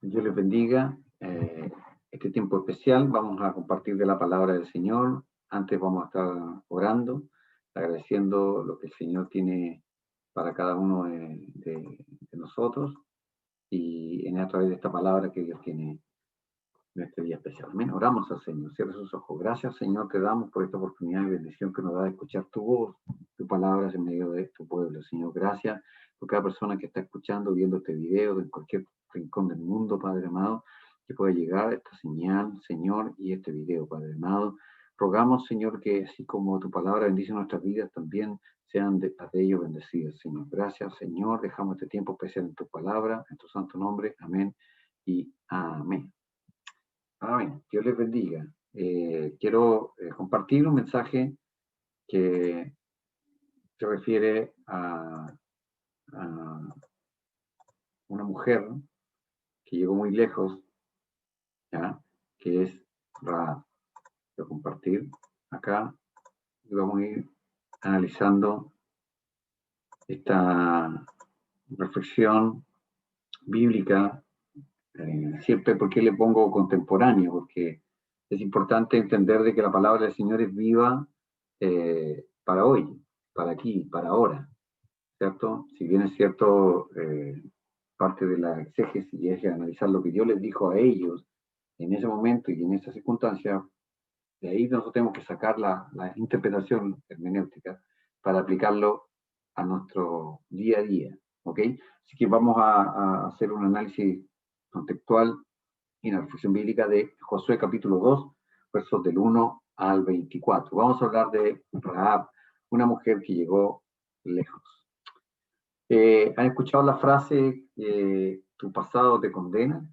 Dios les bendiga. Este tiempo especial vamos a compartir de la palabra del Señor. Antes vamos a estar orando, agradeciendo lo que el Señor tiene para cada uno de nosotros y a través de esta palabra que Dios tiene en este día especial. Amén. Oramos al Señor. Cierra sus ojos. Gracias, Señor, te damos por esta oportunidad y bendición que nos da de escuchar tu voz, tu palabra en medio de tu pueblo. Señor, gracias por cada persona que está escuchando, viendo este video, en cualquier rincón del mundo, Padre amado, que pueda llegar esta señal, Señor, y este video, Padre amado. Rogamos, Señor, que así como tu palabra bendice nuestras vidas, también sean de ellos bendecidas, Señor. Gracias, Señor. Dejamos este tiempo especial en tu palabra, en tu santo nombre. Amén y amén. Amén. Dios les bendiga. Quiero compartir un mensaje que se refiere a una mujer que llegó muy lejos, ¿ya? Que es Rahab. Quiero compartir acá y vamos a ir analizando esta reflexión bíblica. Siempre, ¿por qué le pongo contemporáneo? Porque es importante entender de que la palabra del Señor es viva para hoy, para aquí, para ahora, ¿cierto? Si bien es cierto, parte de la exégesis y es analizar lo que Dios les dijo a ellos en ese momento y en esa circunstancia, de ahí nosotros tenemos que sacar la interpretación hermenéutica para aplicarlo a nuestro día a día, ¿ok? Así que vamos a hacer un análisis contextual y una reflexión bíblica de Josué capítulo 2, versos del 1 al 24. Vamos a hablar de Rahab, una mujer que llegó lejos. ¿Han escuchado la frase tu pasado te condena?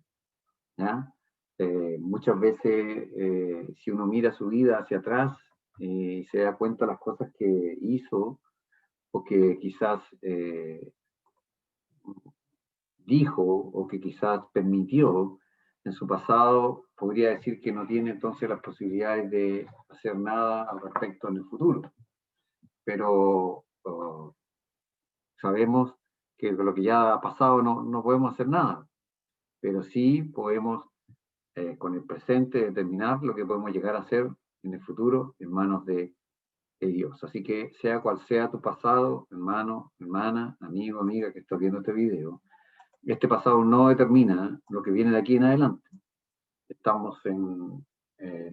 ¿Ya? Muchas veces, si uno mira su vida hacia atrás y se da cuenta de las cosas que hizo o que quizás dijo o que quizás permitió en su pasado, podría decir que no tiene entonces las posibilidades de hacer nada al respecto en el futuro. Pero sabemos que lo que ya ha pasado no podemos hacer nada, pero sí podemos con el presente determinar lo que podemos llegar a hacer en el futuro en manos de Dios. Así que sea cual sea tu pasado, hermano, hermana, amigo, amiga que estás viendo este video, este pasado no determina lo que viene de aquí en adelante. Estamos en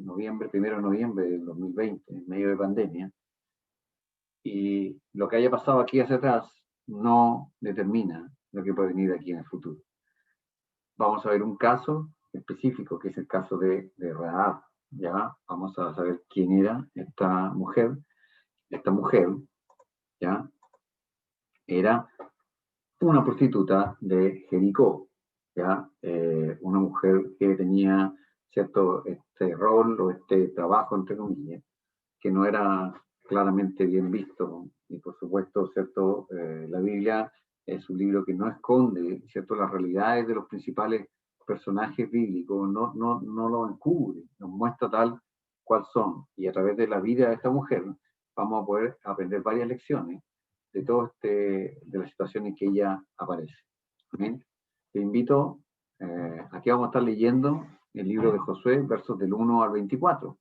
noviembre, 1 de noviembre del 2020, en medio de pandemia, y lo que haya pasado aquí hacia atrás no determina lo que puede venir de aquí en el futuro. Vamos a ver un caso específico, que es el caso de Rahab. Ya vamos a saber quién era esta mujer. Esta mujer, ya, era una prostituta de Jericó, ya, una mujer que tenía cierto este rol o este trabajo, entre comillas, que no era claramente bien visto. Y por supuesto, cierto, la Biblia es un libro que no esconde, cierto, las realidades de los principales personajes bíblicos, no lo encubre, nos muestra tal cual son. Y a través de la vida de esta mujer vamos a poder aprender varias lecciones de todo de las situaciones en que ella aparece. ¿Bien? Te invito, aquí vamos a estar leyendo el libro de Josué, versos del 1 al 24.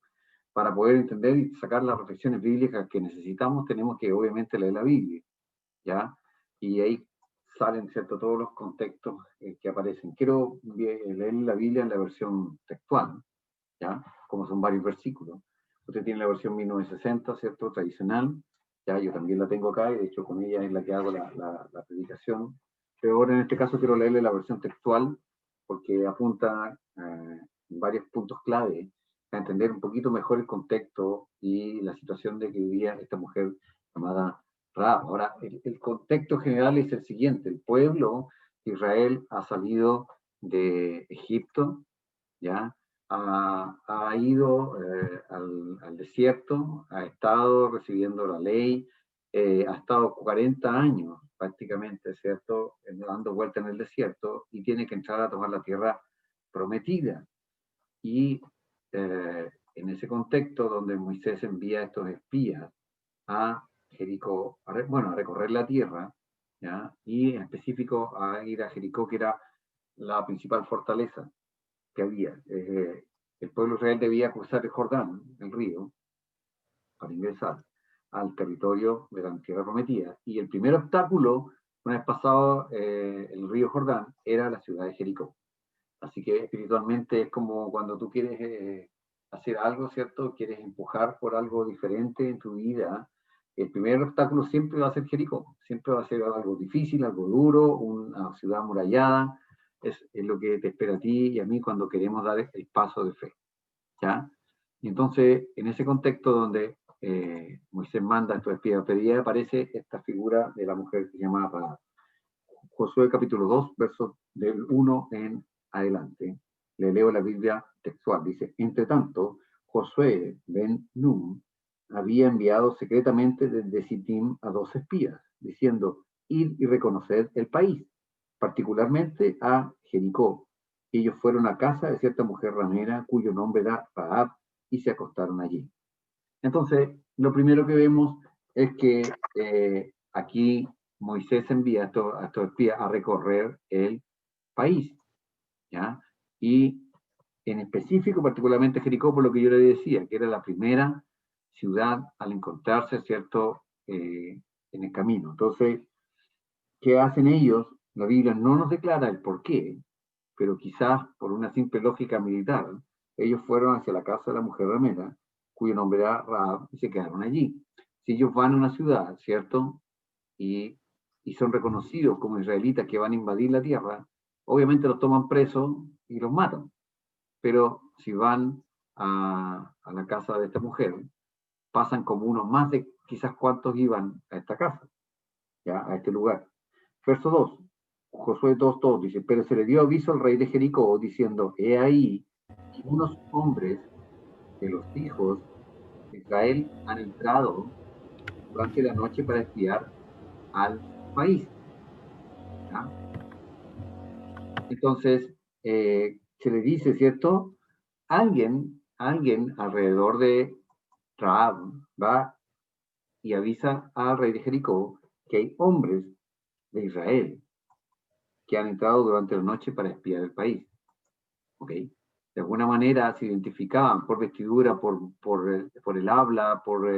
Para poder entender y sacar las reflexiones bíblicas que necesitamos, tenemos que obviamente leer la Biblia, ¿ya? Y ahí salen, ¿cierto?, todos los contextos que aparecen. Quiero leer la Biblia en la versión textual, ¿ya? Como son varios versículos. Usted tiene la versión 1960, ¿cierto?, tradicional, ¿ya? Yo también la tengo acá y de hecho con ella es la que hago la predicación. Pero ahora en este caso quiero leerle la versión textual porque apunta varios puntos clave a entender un poquito mejor el contexto y la situación de que vivía esta mujer llamada Rahab. Ahora, el contexto general es el siguiente. El pueblo de Israel ha salido de Egipto, ¿ya? Ha ido al desierto, ha estado recibiendo la ley, ha estado 40 años prácticamente, ¿cierto?, dando vuelta en el desierto y tiene que entrar a tomar la tierra prometida. Y en ese contexto donde Moisés envía a estos espías a Jericó, a recorrer la tierra, ¿ya? Y en específico a ir a Jericó, que era la principal fortaleza que había. El pueblo de Israel debía cruzar el Jordán, el río, para ingresar al territorio de la tierra prometida. Y el primer obstáculo, una vez pasado el río Jordán, era la ciudad de Jericó. Así que espiritualmente es como cuando tú quieres hacer algo, ¿cierto? Quieres empujar por algo diferente en tu vida. El primer obstáculo siempre va a ser Jericó. Siempre va a ser algo difícil, algo duro, una ciudad amurallada. Es lo que te espera a ti y a mí cuando queremos dar el paso de fe. ¿Ya? Y entonces, en ese contexto donde Moisés manda a estos espías, pero ya aparece esta figura de la mujer que se llama Rahab. Josué capítulo 2, versos del 1 en adelante. Le leo la Biblia textual. Dice, entre tanto, Josué ben Nun había enviado secretamente desde Sittim a 2 espías, diciendo, id y reconoced el país, particularmente a Jericó. Ellos fueron a casa de cierta mujer ramera, cuyo nombre era Rahab, y se acostaron allí. Entonces, lo primero que vemos es que aquí Moisés envía a estos espías a recorrer el país, ¿ya? Y en específico, particularmente Jericó, por lo que yo le decía, que era la primera ciudad al encontrarse, ¿cierto?, en el camino. Entonces, ¿qué hacen ellos? La Biblia no nos declara el por qué, pero quizás por una simple lógica militar, ellos fueron hacia la casa de la mujer ramera, cuyo nombre era Rahab, y se quedaron allí. Si ellos van a una ciudad, ¿cierto? Y son reconocidos como israelitas que van a invadir la tierra, obviamente los toman presos y los matan. Pero si van a la casa de esta mujer, pasan como unos más de quizás cuántos iban a esta casa, ¿ya? A este lugar. Verso 2, Josué 2:2 dice, pero se le dio aviso al rey de Jericó diciendo, he ahí que unos hombres de los hijos de Israel han entrado durante la noche para espiar al país. ¿Ya? Entonces, se le dice, ¿cierto? Alguien alrededor de Rahab va y avisa al rey de Jericó que hay hombres de Israel que han entrado durante la noche para espiar el país. ¿Ok? De alguna manera se identificaban por vestidura, por el habla, por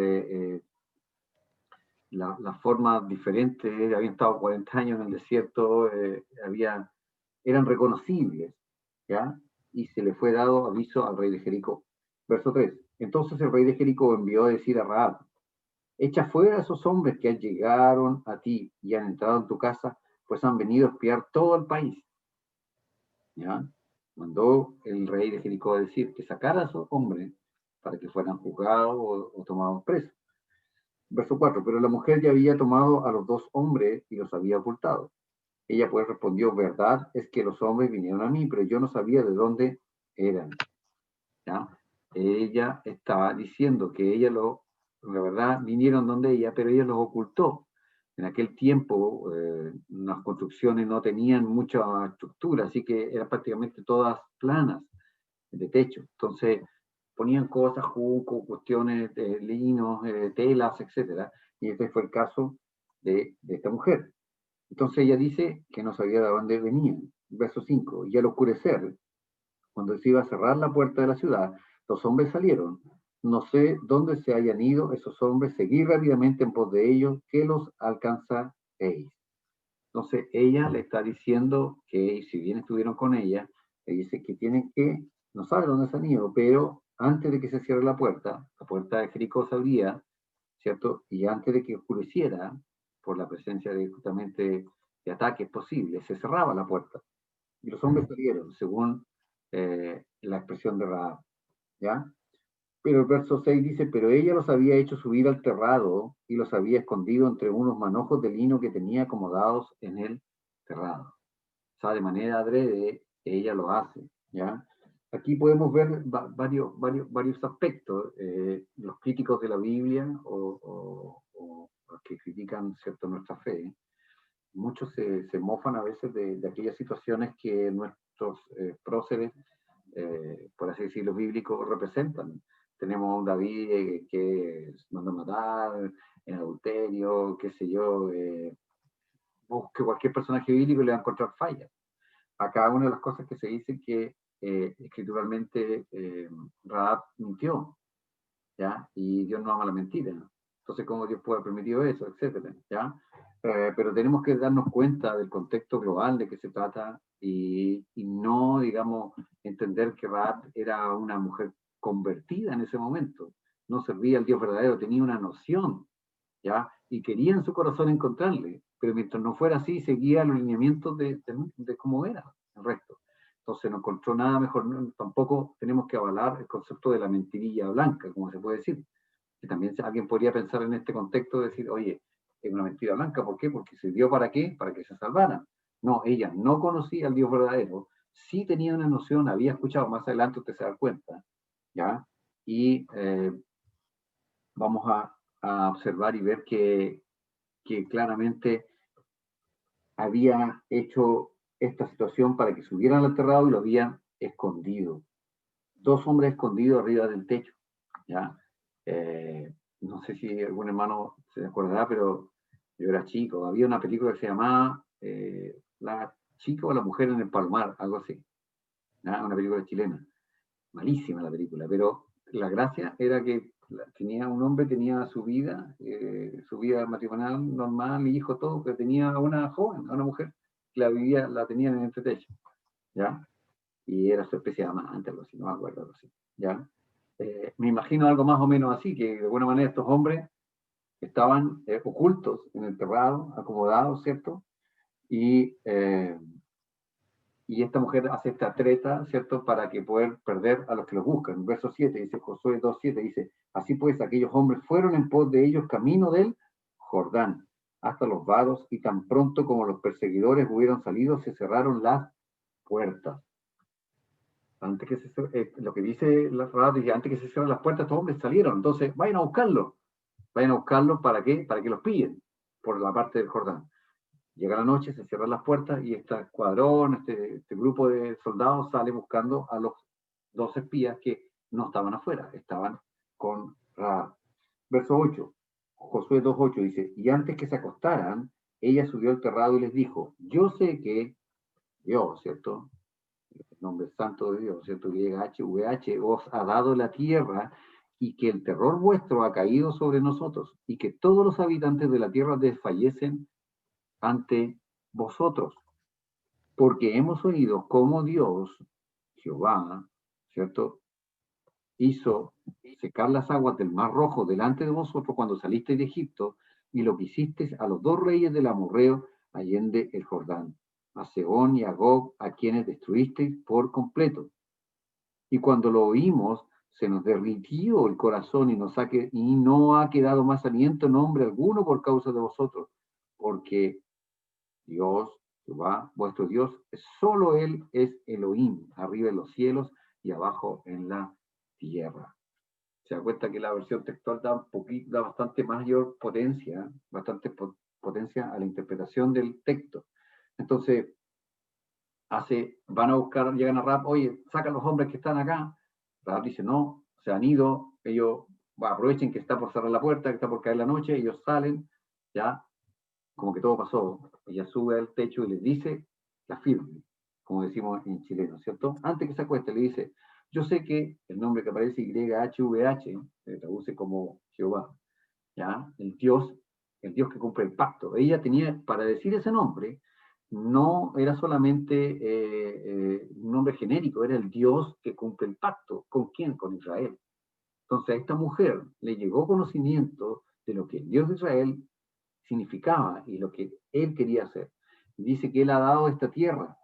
la forma diferente, habían estado 40 años en el desierto, eran reconocibles, ¿ya? Y se le fue dado aviso al rey de Jericó. Verso 3. Entonces el rey de Jericó envió a decir a Rahab, echa fuera a esos hombres que llegaron a ti y han entrado en tu casa, pues han venido a espiar todo el país. ¿Ya? Mandó el rey de Jericó a decir que sacara a esos hombres para que fueran juzgados o tomados presos. Verso 4, pero la mujer ya había tomado a los 2 hombres y los había ocultado. Ella pues respondió, verdad es que los hombres vinieron a mí, pero yo no sabía de dónde eran. ¿Ya? Ella está diciendo que la verdad, vinieron donde ella, pero ella los ocultó. En aquel tiempo las construcciones no tenían mucha estructura, así que eran prácticamente todas planas de techo. Entonces ponían cosas, juncos, cuestiones de linos, telas, etcétera. Y este fue el caso de esta mujer. Entonces ella dice que no sabía de dónde venían. Verso 5. Y al oscurecer, cuando se iba a cerrar la puerta de la ciudad, los hombres salieron. No sé dónde se hayan ido esos hombres, seguí rápidamente en pos de ellos, que los alcanzaréis. Entonces ella le está diciendo que si bien estuvieron con ella, le dice que tienen que, no sabe dónde se han ido, pero antes de que se cierre la puerta de Jericó se abría, ¿cierto? Y antes de que oscureciera, por la presencia de justamente de ataques posibles, se cerraba la puerta. Y los hombres salieron, según la expresión de Rahab, ¿ya? Pero el verso 6 dice, pero ella los había hecho subir al terrado y los había escondido entre unos manojos de lino que tenía acomodados en el terrado. O sea, de manera adrede, ella lo hace, ¿ya? Aquí podemos ver varios aspectos. Los críticos de la Biblia o los que critican, ¿cierto?, nuestra fe, muchos se mofan a veces de aquellas situaciones que nuestros próceres, por así decirlo, bíblicos representan. Tenemos a un David que manda a matar, en adulterio, qué sé yo, busque cualquier personaje bíblico y le va a encontrar fallas. acá una de las cosas que se dice que escrituralmente Rahab mintió, ¿ya? Y Dios no ama la mentira. Entonces, ¿cómo Dios puede haber permitido eso? Etcétera, ¿ya? Pero tenemos que darnos cuenta del contexto global de que se trata y no, digamos, entender que Rahab era una mujer convertida en ese momento. No servía al Dios verdadero, tenía una noción, ¿ya? Y quería en su corazón encontrarle, pero mientras no fuera así, seguía los lineamientos de cómo era el resto. Entonces no encontró nada mejor. Tampoco tenemos que avalar el concepto de la mentirilla blanca, como se puede decir. Que también alguien podría pensar en este contexto, decir, oye, es una mentira blanca, ¿por qué? Porque se dio para qué, para que se salvaran. No, ella no conocía al Dios verdadero, sí tenía una noción, había escuchado, más adelante usted se da cuenta, ¿ya? Y vamos a observar y ver que claramente había hecho esta situación para que se hubieran aterrado y lo habían escondido. Dos hombres escondidos arriba del techo, ¿ya? No sé si algún hermano se acordará, pero yo era chico. Había una película que se llamaba La chica o la mujer en el palomar, algo así. ¿Ya? Una película chilena. Malísima la película, pero la gracia era que tenía un hombre, tenía su vida matrimonial normal, hijo, todo, pero tenía a una joven, a una mujer, que la tenían en este techo, ¿ya? Y era su especie de amante, algo así, no me acuerdo, algo así, ¿ya? Me imagino algo más o menos así, que de alguna manera estos hombres estaban ocultos en el terrado, acomodados, ¿cierto? Y y esta mujer hace esta treta, ¿cierto?, para que poder perder a los que los buscan. En verso 7 dice, Josué 2:7 dice, así pues aquellos hombres fueron en pos de ellos camino del Jordán, hasta los vados, y tan pronto como los perseguidores hubieron salido, se cerraron las puertas. Antes que lo que dice la Radha, dice, antes que se cierren las puertas, estos hombres salieron. Entonces, vayan a buscarlos. Vayan a buscarlos, ¿para qué? Para que los pillen por la parte del Jordán. Llega la noche, se cierran las puertas y este escuadrón, este grupo de soldados sale buscando a los dos espías que no estaban afuera, estaban con Rahab. Verso 8, Josué 2:8 dice, y antes que se acostaran, ella subió al terrado y les dijo, yo sé que Dios, ¿cierto? El nombre santo de Dios, ¿cierto? Que llega HVH, os ha dado la tierra y que el terror vuestro ha caído sobre nosotros y que todos los habitantes de la tierra desfallecen ante vosotros, porque hemos oído cómo Dios, Jehová, ¿cierto?, hizo secar las aguas del Mar Rojo delante de vosotros cuando salisteis de Egipto, y lo que hicisteis a los dos reyes del amorreo allende el Jordán, a Sehón y a Gog, a quienes destruisteis por completo. Y cuando lo oímos, se nos derritió el corazón y no ha quedado más aliento en nombre alguno por causa de vosotros, porque Dios, Jehová, vuestro Dios, solo Él es Elohim, arriba en los cielos y abajo en la tierra. Se da cuenta que la versión textual da bastante mayor potencia, potencia a la interpretación del texto. Entonces, van a buscar, llegan a Rahab, oye, sacan los hombres que están acá. Rahab dice, no, se han ido, ellos aprovechen que está por cerrar la puerta, que está por caer la noche, ellos salen, ya, como que todo pasó. Ella sube al techo y les dice la firme, como decimos en chileno, ¿cierto? Antes que se acueste, le dice, yo sé que el nombre que aparece YHVH, se traduce como Jehová, ¿ya? El Dios que cumple el pacto. Ella tenía, para decir ese nombre, no era solamente un nombre genérico, era el Dios que cumple el pacto. ¿Con quién? Con Israel. Entonces a esta mujer le llegó conocimiento de lo que el Dios de Israel significaba y lo que él quería hacer. Dice que él ha dado esta tierra.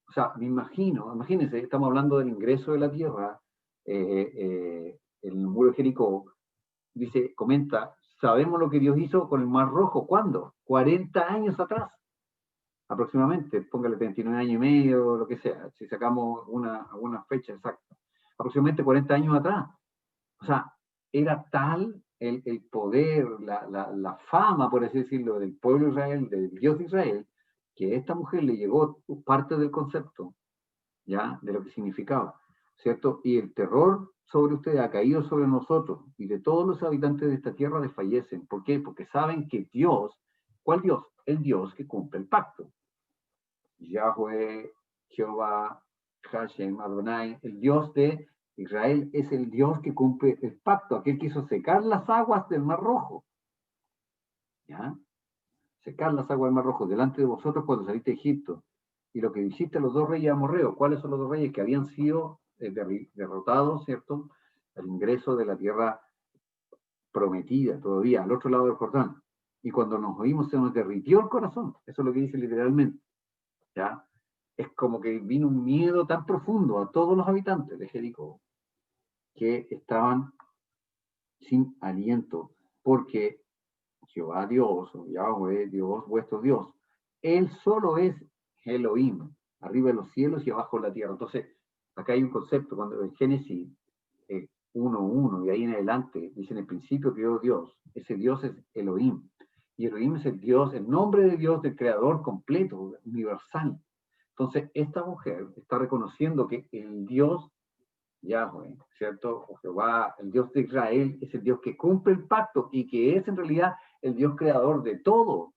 O sea, imagínense, estamos hablando del ingreso de la tierra, el muro de Jericó, dice, comenta, sabemos lo que Dios hizo con el Mar Rojo, ¿cuándo? 40 años atrás, aproximadamente, póngale 39 años y medio, lo que sea, si sacamos una fecha exacta, aproximadamente 40 años atrás. O sea, era tal el poder, la fama, por así decirlo, del pueblo de Israel, del Dios de Israel, que a esta mujer le llegó parte del concepto, ¿ya? De lo que significaba, ¿cierto? Y el terror sobre ustedes ha caído sobre nosotros, y de todos los habitantes de esta tierra desfallecen. ¿Por qué? Porque saben que Dios, ¿cuál Dios? El Dios que cumple el pacto. Yahweh, Jehová, Hashem, Adonai, el Dios de Israel, es el Dios que cumple el pacto, aquel que hizo secar las aguas del Mar Rojo. ¿Ya? Secar las aguas del Mar Rojo delante de vosotros cuando saliste de Egipto. Y lo que hiciste a los dos reyes amorreos, ¿cuáles son los dos reyes que habían sido derrotados, ¿cierto? Al ingreso de la tierra prometida todavía, al otro lado del Jordán. Y cuando nos oímos se nos derritió el corazón. Eso es lo que dice literalmente. ¿Ya? Es como que vino un miedo tan profundo a todos los habitantes de Jericó que estaban sin aliento, porque Jehová Dios, o Yahweh Dios, vuestro Dios, Él solo es Elohim, arriba de los cielos y abajo de la tierra. Entonces, acá hay un concepto, cuando en Génesis 1:1 y ahí en adelante, dice en el principio creó Dios, ese Dios es Elohim, y Elohim es el Dios, el nombre de Dios, del creador completo, universal. Entonces, esta mujer está reconociendo que el Dios Yahweh, ¿cierto? O Jehová, el Dios de Israel, es el Dios que cumple el pacto y que es en realidad el Dios creador de todo. O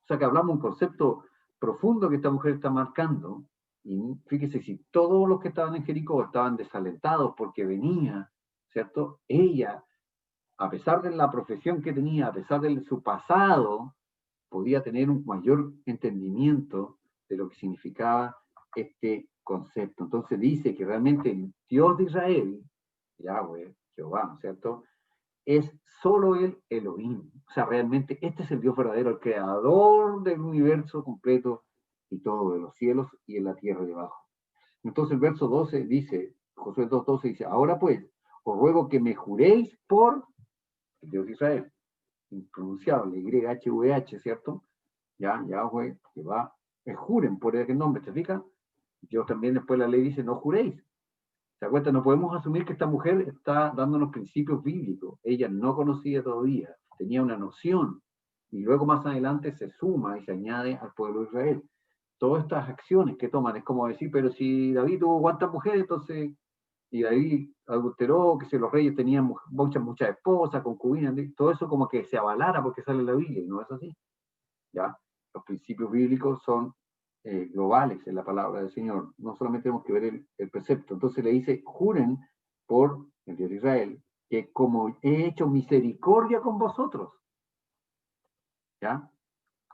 sea que hablamos de un concepto profundo que esta mujer está marcando. Y fíjese, si todos los que estaban en Jericó estaban desalentados porque venía, ¿cierto? Ella, a pesar de la profesión que tenía, a pesar de su pasado, podía tener un mayor entendimiento de lo que significaba este concepto. Entonces dice que realmente el Dios de Israel, Yahweh, Jehová, ¿no es cierto?, es solo el Elohim. O sea, realmente este es el Dios verdadero, el creador del universo completo y todo, de los cielos y en la tierra debajo. Entonces el verso 12 dice, Josué 2:12 dice, ahora pues, os ruego que me juréis por el Dios de Israel, impronunciable, YHVH, ¿cierto? Ya, Yahweh, Jehová, juren por aquel nombre, ¿te fijas? Dios también después la ley dice, no juréis. ¿Se acuerdan? No podemos asumir que esta mujer está dándonos principios bíblicos. Ella no conocía todavía, tenía una noción, y luego más adelante se suma y se añade al pueblo de Israel. Todas estas acciones que toman es como decir, pero si David tuvo cuántas mujeres, entonces, y David adulteró, que si los reyes tenían muchas esposas, concubinas, todo eso como que se avalara porque sale la Biblia, y no es así. ¿Ya? Los principios bíblicos son globales en la palabra del Señor. No solamente tenemos que ver el precepto. Entonces le dice, juren por el Dios de Israel, que como he hecho misericordia con vosotros. ¿Ya?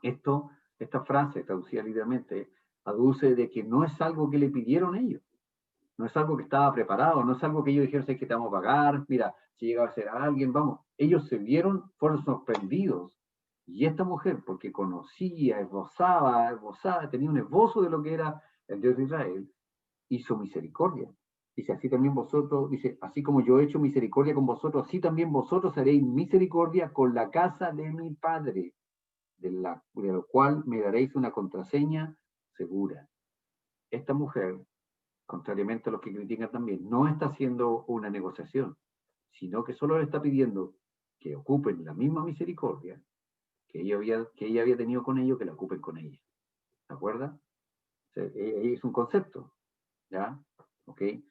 Esta frase, traducida literalmente, aduce de que no es algo que le pidieron ellos. No es algo que estaba preparado, no es algo que ellos dijeron, sé que te vamos a pagar, mira, si llega a ser alguien, vamos. Ellos se vieron, fueron sorprendidos. Y esta mujer, porque conocía, esbozaba, tenía un esbozo de lo que era el Dios de Israel, hizo misericordia. Dice, así también vosotros, dice, así como yo he hecho misericordia con vosotros, así también vosotros haréis misericordia con la casa de mi Padre, de lo cual me daréis una contraseña segura. Esta mujer, contrariamente a los que critican también, no está haciendo una negociación, sino que solo le está pidiendo que ocupen la misma misericordia que ella había tenido con ellos, que la ocupen con ella. ¿De acuerdo? O sea, es un concepto, ¿ya? ¿Ok? Que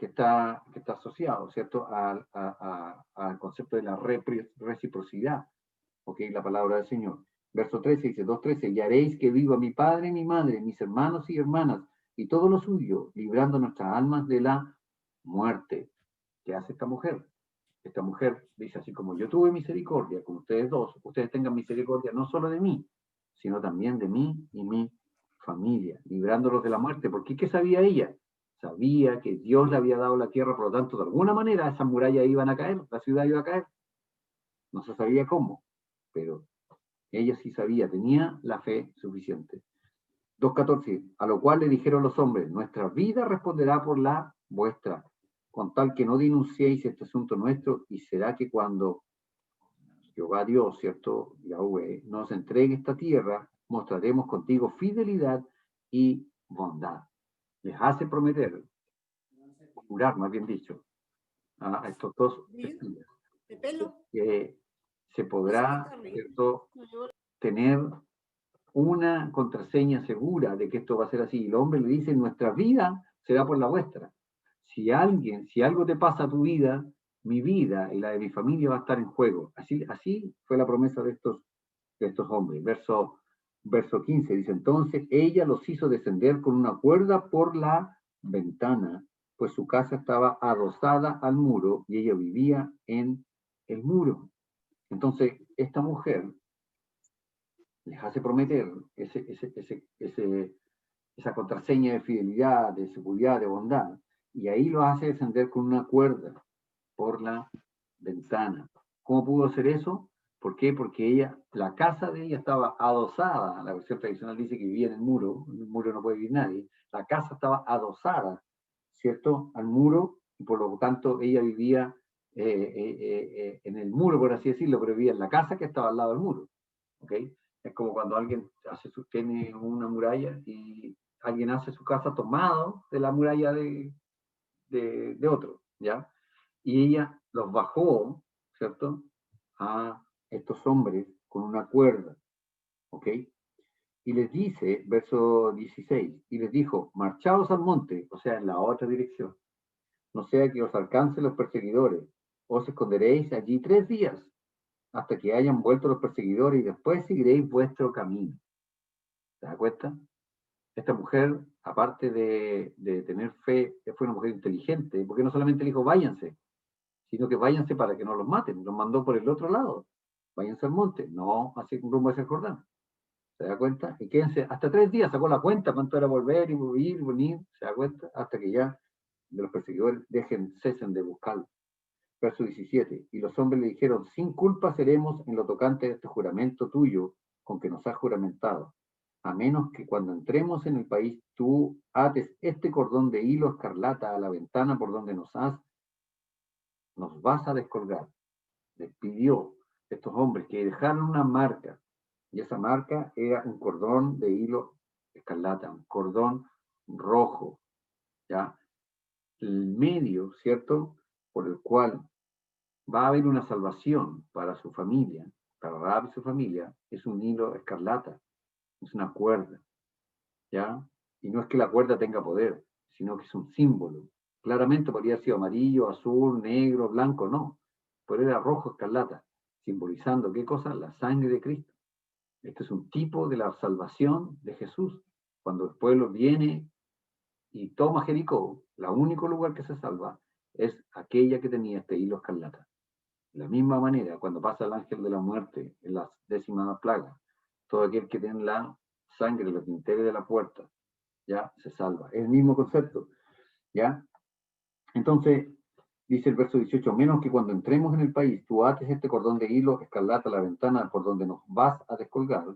está asociado, ¿cierto? Al concepto de la reciprocidad, ¿ok? La palabra del Señor. Verso 13 dice, 2:13, y haréis que viva mi padre y mi madre, mis hermanos y hermanas, y todo lo suyo, librando nuestras almas de la muerte. ¿Qué hace esta mujer? Esta mujer dice así como yo tuve misericordia con ustedes dos, ustedes tengan misericordia no solo de mí, sino también de mí y mi familia, librándolos de la muerte. Porque ¿qué sabía ella? Sabía que Dios le había dado la tierra, por lo tanto, de alguna manera esas murallas iban a caer, la ciudad iba a caer. No se sabía cómo, pero ella sí sabía, tenía la fe suficiente. 2:14, a lo cual le dijeron los hombres, nuestra vida responderá por la vuestra, con tal que no denunciéis este asunto nuestro, y será que cuando Jehová Dios, ¿cierto? Yahweh, nos entregue esta tierra, mostraremos contigo fidelidad y bondad. Les hace prometer, jurar, más bien dicho, a estos dos testigos, que se podrá, ¿cierto?, tener una contraseña segura de que esto va a ser así. Y el hombre le dice, nuestra vida será por la vuestra. Si algo te pasa a tu vida, mi vida y la de mi familia va a estar en juego. Así fue la promesa de estos hombres. Verso verso 15, dice, entonces ella los hizo descender con una cuerda por la ventana, pues su casa estaba adosada al muro y ella vivía en el muro. Entonces, esta mujer les hace prometer esa contraseña de fidelidad, de seguridad, de bondad, y ahí lo hace descender con una cuerda por la ventana. ¿Cómo pudo hacer eso? ¿Por qué? Porque la casa de ella estaba adosada, la versión tradicional dice que vivía en el muro no puede vivir nadie, la casa estaba adosada, ¿cierto?, al muro, y por lo tanto ella vivía en el muro, por así decirlo, pero vivía en la casa que estaba al lado del muro, ¿ok? Es como cuando alguien tiene una muralla y alguien hace su casa tomado de la muralla de otro, ¿ya? Y ella los bajó, ¿cierto?, a estos hombres con una cuerda, ¿ok? Y les dice, verso 16, y les dijo, marchaos al monte, o sea, en la otra dirección, no sea que os alcancen los perseguidores, os esconderéis allí 3 días, hasta que hayan vuelto los perseguidores, y después seguiréis vuestro camino. ¿Se da cuenta? Esta mujer, aparte de tener fe, fue una mujer inteligente, porque no solamente le dijo, váyanse, sino que váyanse para que no los maten, los mandó por el otro lado, váyanse al monte, no así rumbo hacia el Jordán. ¿Se da cuenta? Y quédense hasta 3 días, sacó la cuenta, cuánto era volver y ir, venir, ¿se da cuenta? Hasta que ya de los perseguidores cesen de buscarlo. Verso 17, y los hombres le dijeron, sin culpa seremos en lo tocante de este juramento tuyo con que nos has juramentado, a menos que cuando entremos en el país tú ates este cordón de hilo escarlata a la ventana por donde nos vas a descolgar. Les pidió a estos hombres que dejaran una marca, y esa marca era un cordón de hilo escarlata, un cordón rojo, ¿ya? El medio, ¿cierto?, por el cual va a haber una salvación para su familia, para Rahab y su familia, es un hilo escarlata, es una cuerda, ¿ya? Y no es que la cuerda tenga poder, sino que es un símbolo. Claramente podría haber sido amarillo, azul, negro, blanco, no, pero era rojo escarlata, simbolizando, ¿qué cosa? La sangre de Cristo. Este es un tipo de la salvación de Jesús. Cuando el pueblo viene y toma Jericó, el único lugar que se salva es aquella que tenía este hilo escarlata. De la misma manera, cuando pasa el ángel de la muerte en la 10ª plaga, todo aquel que tiene la sangre en los dinteles de la puerta, ya se salva. Es el mismo concepto, ¿ya? Entonces, dice el verso 18, menos que cuando entremos en el país, tú ates este cordón de hilo escarlata a la ventana por donde nos vas a descolgar,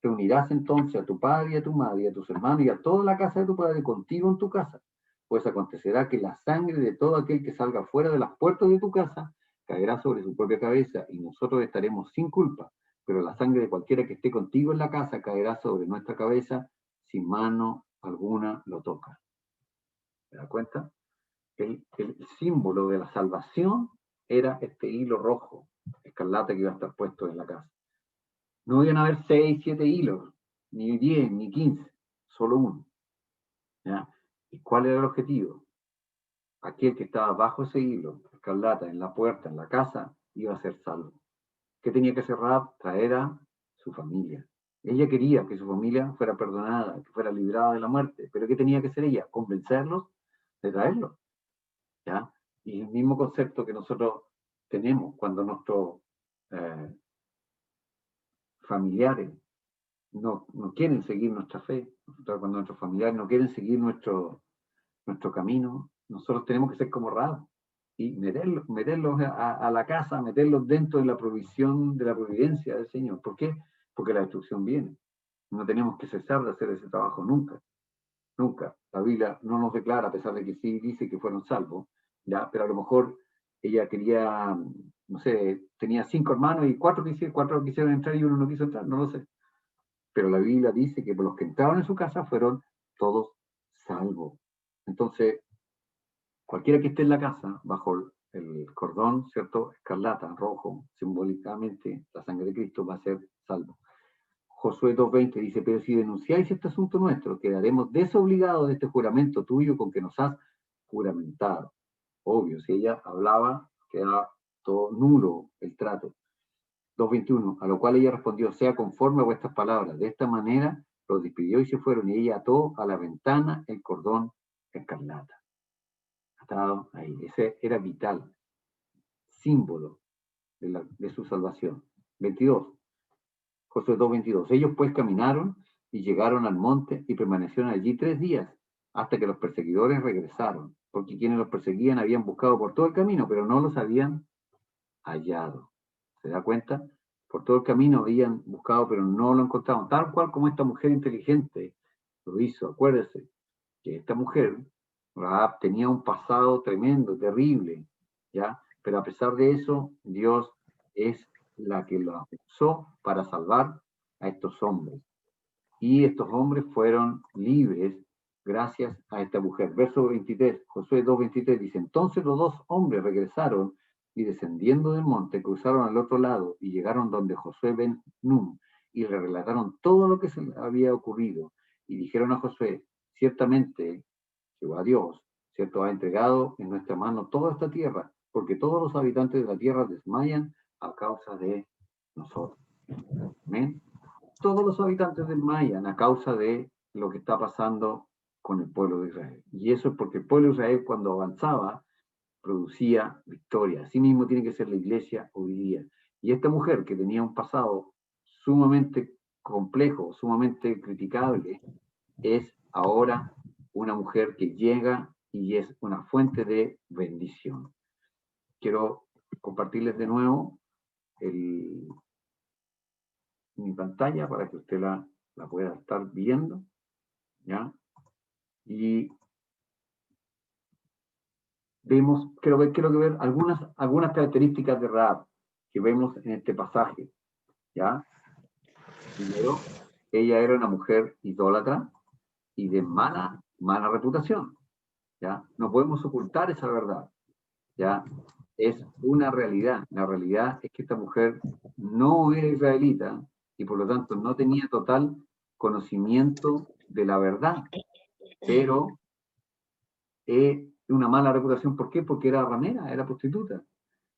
te unirás entonces a tu padre y a tu madre y a tus hermanos y a toda la casa de tu padre contigo en tu casa. Pues acontecerá que la sangre de todo aquel que salga fuera de las puertas de tu casa caerá sobre su propia cabeza y nosotros estaremos sin culpa, pero la sangre de cualquiera que esté contigo en la casa caerá sobre nuestra cabeza si mano alguna lo toca. ¿Se da cuenta? El símbolo de la salvación era este hilo rojo, escarlata, que iba a estar puesto en la casa. No iban a haber 6, 7 hilos, ni 10, ni 15, solo uno, ¿ya? ¿Y cuál era el objetivo? Aquel que estaba bajo ese hilo, escarlata, en la puerta, en la casa, iba a ser salvo. ¿Qué tenía que hacer Rahab? Traer a su familia. Ella quería que su familia fuera perdonada, que fuera librada de la muerte, pero ¿qué tenía que hacer ella? Convencerlos de traerlos, ¿ya? Y el mismo concepto que nosotros tenemos cuando nuestros eh, familiares no quieren seguir nuestra fe, cuando nuestros familiares no quieren seguir nuestro camino, nosotros tenemos que ser como Rahab y meterlos a la casa, meterlos dentro de la provisión, de la providencia del Señor. ¿Por qué? Porque la destrucción viene. No tenemos que cesar de hacer ese trabajo nunca, nunca. La Biblia no nos declara, a pesar de que sí dice que fueron salvos, ¿ya? Pero a lo mejor ella quería, no sé, tenía 5 hermanos y 4 quisieron entrar y uno no quiso entrar, no lo sé. Pero la Biblia dice que los que entraron en su casa fueron todos salvos. Entonces, cualquiera que esté en la casa, bajo el cordón, ¿cierto?, escarlata, rojo, simbólicamente la sangre de Cristo, va a ser salvo. Josué 2:20 dice, pero si denunciáis este asunto nuestro, quedaremos desobligados de este juramento tuyo con que nos has juramentado. Obvio, si ella hablaba, quedaba todo nulo el trato. 2:21, a lo cual ella respondió, sea conforme a vuestras palabras. De esta manera los despidió y se fueron, y ella ató a la ventana el cordón escarlata. Atado ahí. Ese era vital, símbolo de su salvación. 22. Josué 2:22. Ellos pues caminaron y llegaron al monte y permanecieron allí 3 días, hasta que los perseguidores regresaron, porque quienes los perseguían habían buscado por todo el camino, pero no los habían hallado. ¿Se da cuenta? Por todo el camino habían buscado, pero no lo encontraron. Tal cual como esta mujer inteligente lo hizo. Acuérdese que esta mujer, Rahab, tenía un pasado tremendo, terrible, ¿ya? Pero a pesar de eso, Dios es la que lo usó para salvar a estos hombres. Y estos hombres fueron libres gracias a esta mujer. Verso 23, Josué 2:23 dice, entonces los 2 hombres regresaron y descendiendo del monte cruzaron al otro lado y llegaron donde Josué ben Nun y le relataron todo lo que se había ocurrido y dijeron a Josué, ciertamente Jehová Dios, cierto, ha entregado en nuestra mano toda esta tierra, porque todos los habitantes de la tierra desmayan a causa de nosotros. ¿Amén? Todos los habitantes desmayan a causa de lo que está pasando con el pueblo de Israel. Y eso es porque el pueblo de Israel, cuando avanzaba, producía victoria. Así mismo tiene que ser la iglesia hoy día. Y esta mujer, que tenía un pasado sumamente complejo, sumamente criticable, es ahora una mujer que llega y es una fuente de bendición. Quiero compartirles de nuevo mi pantalla para que usted la pueda estar viendo, ¿ya? Y vemos, quiero ver algunas características de Rahab que vemos en este pasaje, ¿ya? Primero, ella era una mujer idólatra y de mala reputación, ¿ya? No podemos ocultar esa verdad, ¿ya? Es una realidad. La realidad es que esta mujer no era israelita y por lo tanto no tenía total conocimiento de la verdad, pero una mala reputación. ¿Por qué? Porque era ramera, era prostituta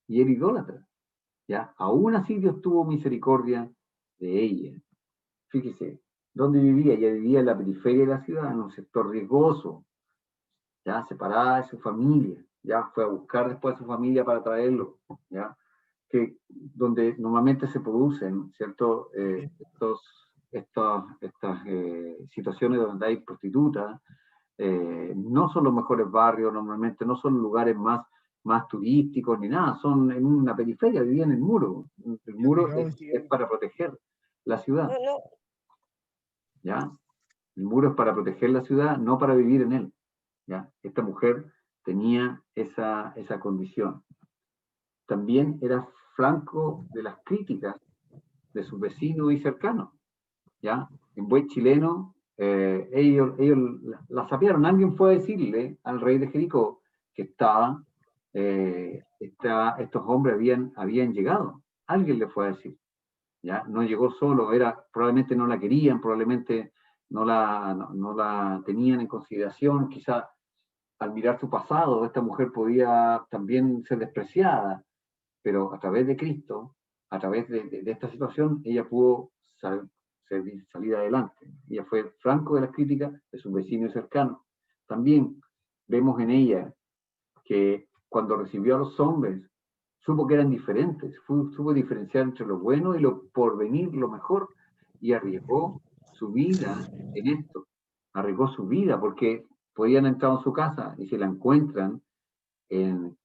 y era idólatra, ¿ya? Aún así Dios tuvo misericordia de ella. Fíjese, ¿dónde vivía? Ella vivía en la periferia de la ciudad, en un sector riesgoso, ya separada de su familia, ya fue a buscar después a su familia para traerlo, ya, donde normalmente se producen, ¿cierto? Estas situaciones donde hay prostitutas, no son los mejores barrios, normalmente no son lugares más turísticos ni nada, son en una periferia, vivían en el muro. El muro es para proteger la ciudad, ¿ya? El muro es para proteger la ciudad, no para vivir en él, ¿ya? Esta mujer tenía esa condición. También era franco de las críticas de sus vecinos y cercanos, ¿ya? En buen chileno, ellos la sapearon. Alguien fue a decirle al rey de Jericó que estos hombres habían llegado. Alguien le fue a decir, ¿ya? No llegó solo, probablemente no la querían, probablemente no la tenían en consideración, quizá al mirar su pasado, esta mujer podía también ser despreciada, pero a través de Cristo, a través de esta situación, ella pudo salir adelante. Ella fue franco de las críticas de sus vecinos cercanos. También vemos en ella que cuando recibió a los hombres, supo que eran diferentes, supo diferenciar entre lo bueno y lo porvenir, lo mejor, y arriesgó su vida en esto. Arriesgó su vida porque podían entrar en su casa y se la encuentran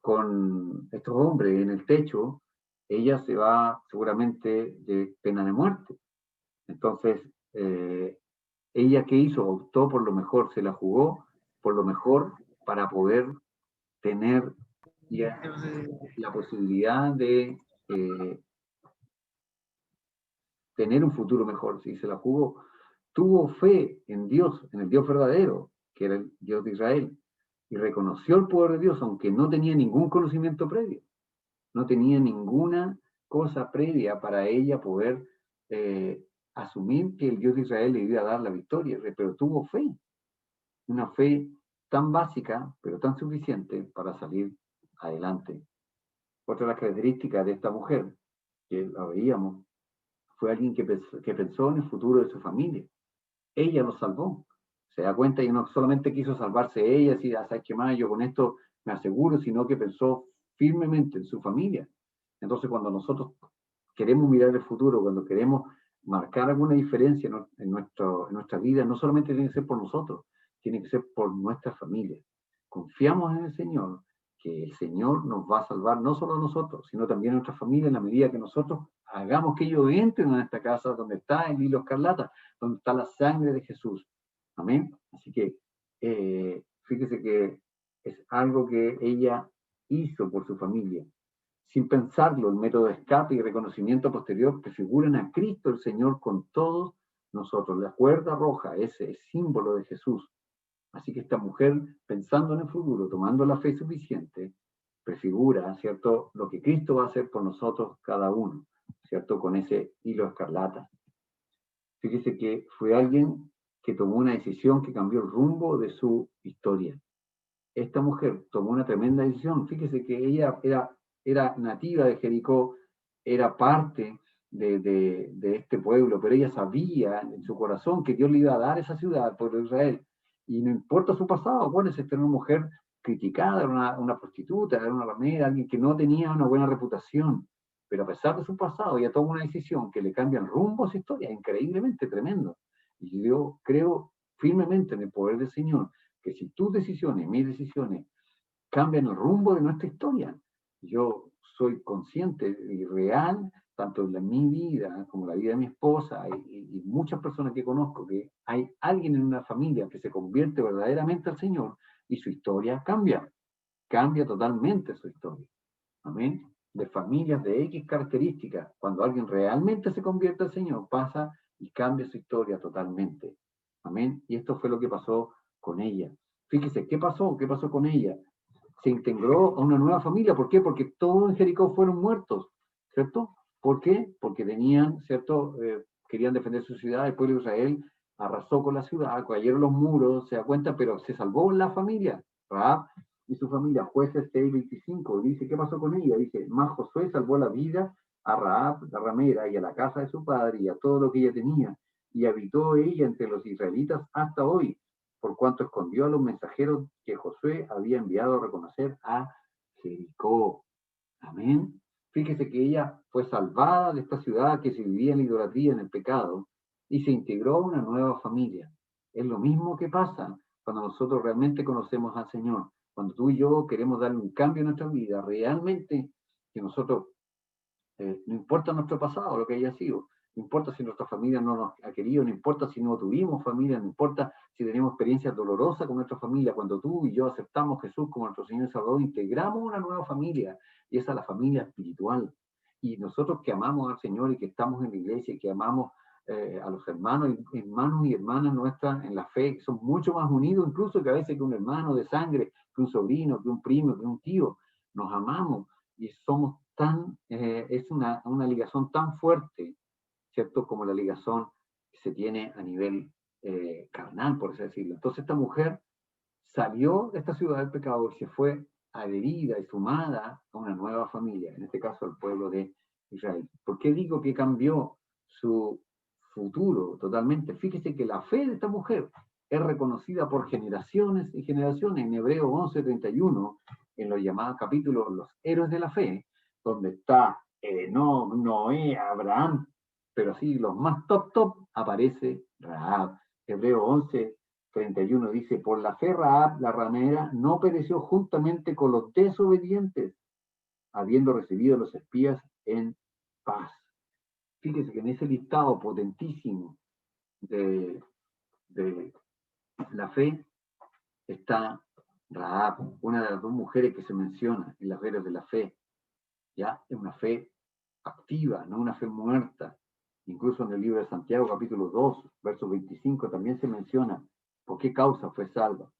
con estos hombres en el techo, ella se va seguramente de pena de muerte. Entonces, ella ¿qué hizo? Optó por lo mejor, se la jugó por lo mejor para poder tener ya la posibilidad de tener un futuro mejor. Si se la jugó, tuvo fe en Dios, en el Dios verdadero, que era el Dios de Israel, y reconoció el poder de Dios, aunque no tenía ningún conocimiento previo. No tenía ninguna cosa previa para ella poder asumir que el Dios de Israel le iba a dar la victoria, pero tuvo fe, una fe tan básica, pero tan suficiente para salir adelante. Otra de las características de esta mujer que la veíamos, fue alguien que pensó en el futuro de su familia. Ella lo salvó. Se da cuenta y no solamente quiso salvarse ella, así, ¿sabes qué más? Yo con esto me aseguro, sino que pensó firmemente en su familia. Entonces, cuando nosotros queremos mirar el futuro, cuando queremos marcar alguna diferencia en nuestra vida, no solamente tiene que ser por nosotros, tiene que ser por nuestra familia. Confiamos en el Señor, que el Señor nos va a salvar no solo a nosotros, sino también a nuestra familia en la medida que nosotros hagamos que ellos entren en esta casa donde está el hilo escarlata, donde está la sangre de Jesús. Amén. Así que fíjese que es algo que ella hizo por su familia. Sin pensarlo, el método de escape y reconocimiento posterior prefiguran a Cristo el Señor con todos nosotros. La cuerda roja, ese es símbolo de Jesús. Así que esta mujer, pensando en el futuro, tomando la fe suficiente, prefigura, ¿cierto?, lo que Cristo va a hacer por nosotros cada uno, ¿cierto?, con ese hilo escarlata. Fíjese que fue alguien que tomó una decisión que cambió el rumbo de su historia. Esta mujer tomó una tremenda decisión. Fíjese que ella era nativa de Jericó, era parte de este pueblo, pero ella sabía en su corazón que Dios le iba a dar esa ciudad al pueblo de Israel. Y no importa su pasado, acuérdense, esta era una mujer criticada, era una prostituta, era una ramera, alguien que no tenía una buena reputación. Pero a pesar de su pasado, ella toma una decisión que le cambia el rumbo a su historia, increíblemente tremendo. Y yo creo firmemente en el poder del Señor, que si tus decisiones, mis decisiones, cambian el rumbo de nuestra historia, yo soy consciente y real, tanto en mi vida como la vida de mi esposa y muchas personas que conozco, que hay alguien en una familia que se convierte verdaderamente al Señor y su historia cambia totalmente su historia. Amén. De familias de X características, cuando alguien realmente se convierte al Señor, pasa y cambia su historia totalmente. Amén. Y esto fue lo que pasó con ella. Fíjese, ¿qué pasó? ¿Qué pasó con ella? Se integró a una nueva familia. ¿Por qué? Porque todos en Jericó fueron muertos, ¿cierto? ¿Por qué? Porque tenían, ¿cierto? Querían defender su ciudad, el pueblo de Israel arrasó con la ciudad, cayeron los muros, se da cuenta, pero se salvó la familia. Rahab y su familia, Jueces 6:25, dice, ¿qué pasó con ella? Dice, más Josué salvó la vida a Rahab, la ramera, y a la casa de su padre, y a todo lo que ella tenía, y habitó ella entre los israelitas hasta hoy, por cuanto escondió a los mensajeros que Josué había enviado a reconocer a Jericó. Amén. Fíjese que ella fue salvada de esta ciudad que se vivía en la idolatría, en el pecado, y se integró a una nueva familia. Es lo mismo que pasa cuando nosotros realmente conocemos al Señor. Cuando tú y yo queremos darle un cambio a nuestra vida, realmente que nosotros, no importa nuestro pasado, lo que haya sido, no importa si nuestra familia no nos ha querido, no importa si no tuvimos familia, no importa si tenemos experiencias dolorosas con nuestra familia, cuando tú y yo aceptamos a Jesús como nuestro Señor y Salvador, integramos una nueva familia, y esa es la familia espiritual. Y nosotros que amamos al Señor y que estamos en la iglesia y que amamos a los hermanos y hermanas nuestras en la fe, que son mucho más unidos incluso que a veces que un hermano de sangre, que un sobrino, que un primo, que un tío, nos amamos y somos es una ligación tan fuerte, ¿cierto? Como la ligación que se tiene a nivel carnal, por así decirlo. Entonces esta mujer salió de esta ciudad del pecado y se fue adherida y sumada a una nueva familia, en este caso al pueblo de Israel. ¿Por qué digo que cambió su futuro totalmente? Fíjese que la fe de esta mujer es reconocida por generaciones y generaciones. En Hebreo 11:31, en los llamados capítulos Los héroes de la fe, donde está Noé, Abraham, pero sí, los más top, aparece Rahab. Hebreo 11:31 dice, por la fe Rahab, la ramera, no pereció juntamente con los desobedientes, habiendo recibido los espías en paz. Fíjese que en ese listado potentísimo de la fe está Rahab, una de las dos mujeres que se menciona en las veras de la fe. Ya es una fe activa, no una fe muerta. Incluso en el libro de Santiago, capítulo 2, verso 25, también se menciona por qué causa fue salva.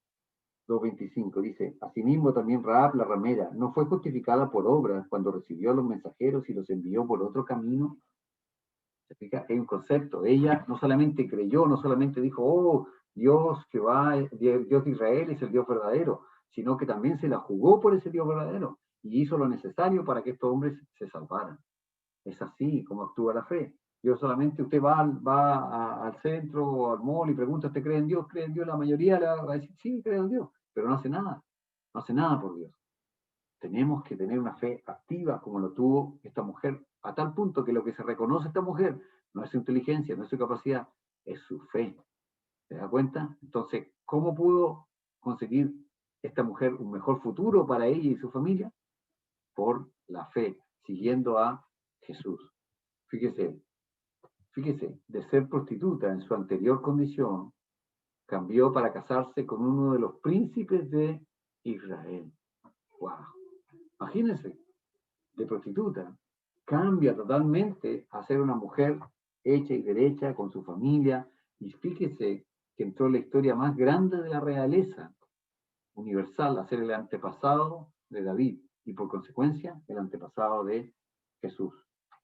2:25 dice, asimismo también Rahab la ramera no fue justificada por obras cuando recibió a los mensajeros y los envió por otro camino. ¿Se fija? Hay un concepto. Ella no solamente creyó, no solamente dijo, oh, Dios que va, Dios de Israel es el Dios verdadero, sino que también se la jugó por ese Dios verdadero y hizo lo necesario para que estos hombres se salvaran. Es así como actúa la fe. Yo solamente, usted va al centro o al mall y pregunta, ¿usted cree en Dios? ¿Cree en Dios? La mayoría le va a decir, sí, creo en Dios, pero no hace nada. No hace nada por Dios. Tenemos que tener una fe activa como lo tuvo esta mujer, a tal punto que lo que se reconoce esta mujer no es su inteligencia, no es su capacidad, es su fe. ¿Se da cuenta? Entonces, ¿cómo pudo conseguir esta mujer un mejor futuro para ella y su familia? Por la fe, siguiendo a Jesús. Fíjese, fíjese, de ser prostituta en su anterior condición, cambió para casarse con uno de los príncipes de Israel. ¡Wow! Imagínense, de prostituta, cambia totalmente a ser una mujer hecha y derecha con su familia, y fíjese que entró en la historia más grande de la realeza universal, a ser el antepasado de David y por consecuencia el antepasado de Jesús.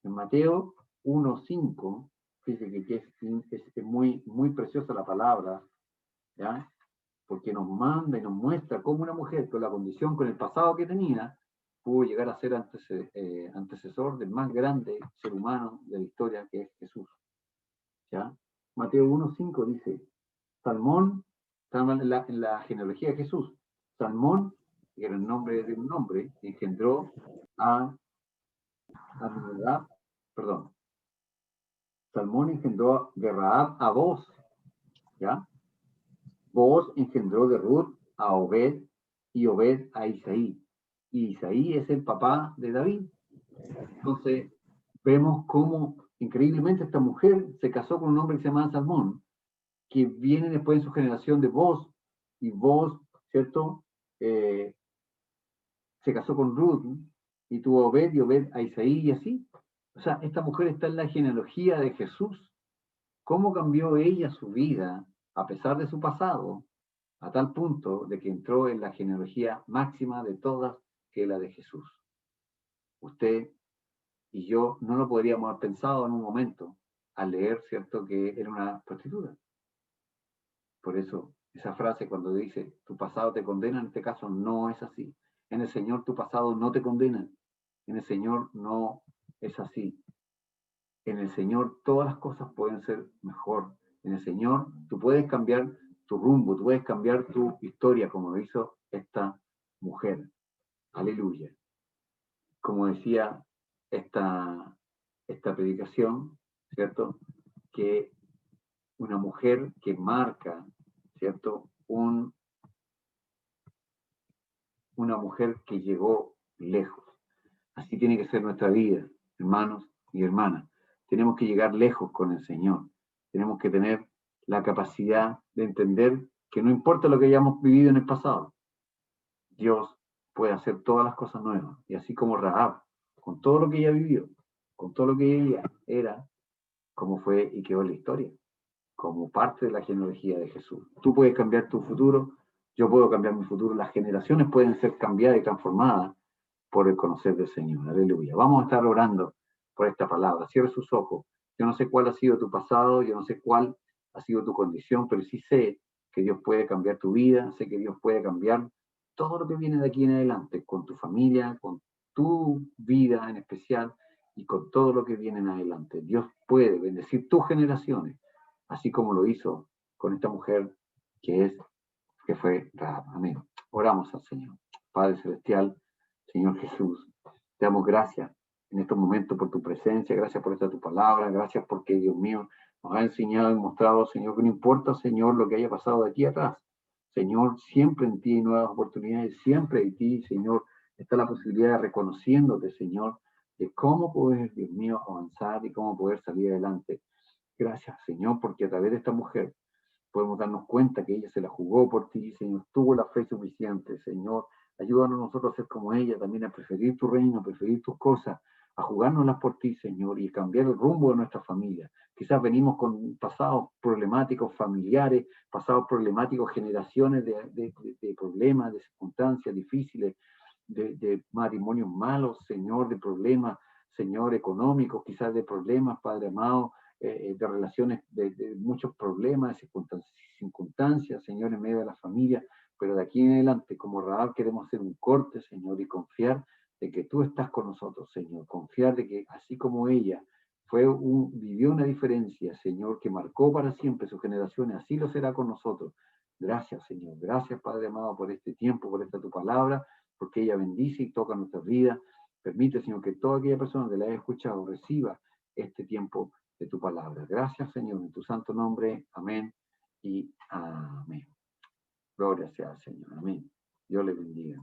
En Mateo 1:5, fíjese que es muy, muy preciosa la palabra, ¿ya? Porque nos manda y nos muestra cómo una mujer con la condición, con el pasado que tenía, pudo llegar a ser antecesor del más grande ser humano de la historia, que es Jesús. ¿Ya? Mateo 1:5 dice, Salmón, en la genealogía de Jesús, Salmón, que era el nombre de un hombre, engendró a Aminadab, perdón, Salmón engendró de Rahab a Boz, ¿ya? Boz engendró de Ruth a Obed y Obed a Isaí. Y Isaí es el papá de David. Entonces, vemos cómo increíblemente esta mujer se casó con un hombre que se llama Salmón, que viene después en su generación de Boz, y Boz, ¿cierto? Eh, Se casó con Ruth, y tuvo Obed y Obed a Isaí y así. O sea, esta mujer está en la genealogía de Jesús. ¿Cómo cambió ella su vida a pesar de su pasado? A tal punto de que entró en la genealogía máxima de todas, que es la de Jesús. Usted y yo no lo podríamos haber pensado en un momento al leer, ¿cierto?, que era una prostituta. Por eso, esa frase cuando dice, tu pasado te condena, en este caso no es así. En el Señor tu pasado no te condena. En el Señor no es así. En el Señor todas las cosas pueden ser mejor. En el Señor tú puedes cambiar tu rumbo, tú puedes cambiar tu historia, como lo hizo esta mujer. Aleluya. Como decía esta predicación, ¿cierto? Que una mujer que marca, ¿cierto? Una mujer que llegó lejos. Así tiene que ser nuestra vida, hermanos y hermanas. Tenemos que llegar lejos con el Señor. Tenemos que tener la capacidad de entender que no importa lo que hayamos vivido en el pasado, Dios puede hacer todas las cosas nuevas. Y así como Rahab, con todo lo que ella vivió, con todo lo que ella era, como fue y quedó en la historia, como parte de la genealogía de Jesús. Tú puedes cambiar tu futuro, yo puedo cambiar mi futuro, las generaciones pueden ser cambiadas y transformadas por el conocer del Señor. Aleluya. Vamos a estar orando por esta palabra. Cierre sus ojos. Yo no sé cuál ha sido tu pasado, yo no sé cuál ha sido tu condición, pero sí sé que Dios puede cambiar tu vida, sé que Dios puede cambiar todo lo que viene de aquí en adelante, con tu familia, con tu vida en especial y con todo lo que viene en adelante. Dios puede bendecir tus generaciones, así como lo hizo con esta mujer que fue Rahab. Amén. Oramos al Señor. Padre Celestial, Señor Jesús, te damos gracias en estos momentos por tu presencia, gracias por esta tu palabra, gracias porque, Dios mío, nos ha enseñado y mostrado, Señor, que no importa, Señor, lo que haya pasado de aquí atrás. Señor, siempre en ti hay nuevas oportunidades, siempre en ti, Señor, está la posibilidad de reconociéndote, Señor, de cómo poder, Dios mío, avanzar y cómo poder salir adelante. Gracias, Señor, porque a través de esta mujer podemos darnos cuenta que ella se la jugó por ti, Señor, tuvo la fe suficiente, Señor. Ayúdanos nosotros a ser como ella, también a preferir tu reino, a preferir tus cosas, a jugárnoslas por ti, Señor, y cambiar el rumbo de nuestra familia. Quizás venimos con pasados problemáticos familiares, pasados problemáticos, generaciones de problemas, de circunstancias difíciles, de matrimonios malos, Señor, de problemas, Señor, económicos, quizás de problemas, Padre amado, de relaciones, de muchos problemas, de circunstancias, Señor, en medio de la familia, pero de aquí en adelante, como Rahab, queremos hacer un corte, Señor, y confiar de que tú estás con nosotros, Señor. Confiar de que así como ella vivió una diferencia, Señor, que marcó para siempre sus generaciones, así lo será con nosotros. Gracias, Señor. Gracias, Padre amado, por este tiempo, por esta tu palabra, porque ella bendice y toca nuestras vidas. Permite, Señor, que toda aquella persona que la haya escuchado reciba este tiempo de tu palabra. Gracias, Señor, en tu santo nombre. Amén y amén. Gloria sea al Señor. Amén. Dios le bendiga.